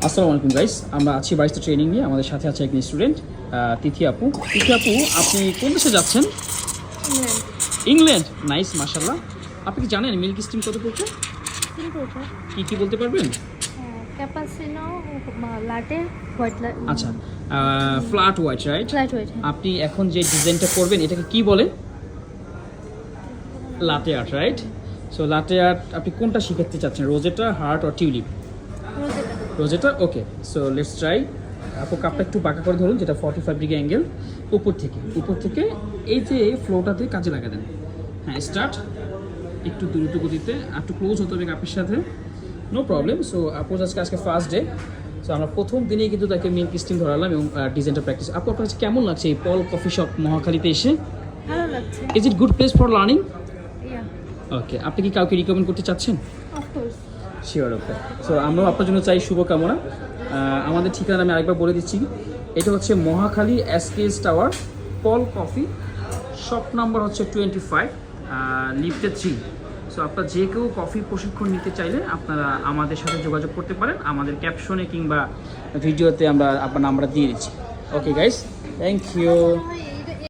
আসসালামু আলাইকুম গাইস, আমরা আছি বারিস্তা ট্রেনিং নিয়ে। আমাদের সাথে আছে একজন স্টুডেন্ট তিথি আপু। তিথি আপু, আপনি কোন দেশে যাচ্ছেন? ইংল্যান্ড। নাইস, মাশাআল্লাহ। আপনি কি জানেন মিল্ক স্টিম কত পড়ছে? কি কি বলতে পারবেন? Cappuccino, latte, white latte. আচ্ছা, flat white, right? Flat white. আপনি এখন যে ডিজাইনটা করবেন এটাকে কি বলে? Latte art, right? So latte art আপনি কোনটা শিখাতে চাচ্ছেন, rosetta, heart or tulip? Rosetta, okay. So let's try. আপু কাপটা একটু বাঁকা করে ধরুন, যেটা 45 ডিগ্রি অ্যাঙ্গেল। উপর থেকে এই যে ফ্লোটাতে কাজে লাগা দেন। হ্যাঁ, স্টার্ট। একটু দ্রুত গতিতে, একটু ক্লোজ হতে হবে কাপের সাথে। No problem. সো আপু আজকে ফার্স্ট ডে। সো আমরা প্রথম দিনেই কিন্তু তাকে মিল্ক স্টিম ধরালাম এবং ডিজাইনটা প্র্যাকটিস। আপু আপনার কাছে কেমন লাগছে এই পল কফি শপ মহাখালীতে এসে? ভালো লাগছে। Is it good place for learning? Yeah, okay, আপনি কি কাউকে রিকমেন্ড করতে চাচ্ছেন? Of course. Sure, okay. So আমরাও আপনার জন্য চাই শুভকামনা। আমাদের ঠিকানা আমি আরেকবার বলে দিচ্ছি। এটা হচ্ছে মহাখালী এসকেএস টাওয়ার, পল কফি শপ নাম্বার হচ্ছে 25, লিফটে 3। সো আপনারা যে কেউ কফি প্রশিক্ষণ নিতে চাইলে আপনারা আমাদের সাথে যোগাযোগ করতে পারেন। আমাদের ক্যাপশনে কিংবা ভিডিওতে আমরা আপনার নাম্বার দিয়ে দিচ্ছি। Okay guys, thank you.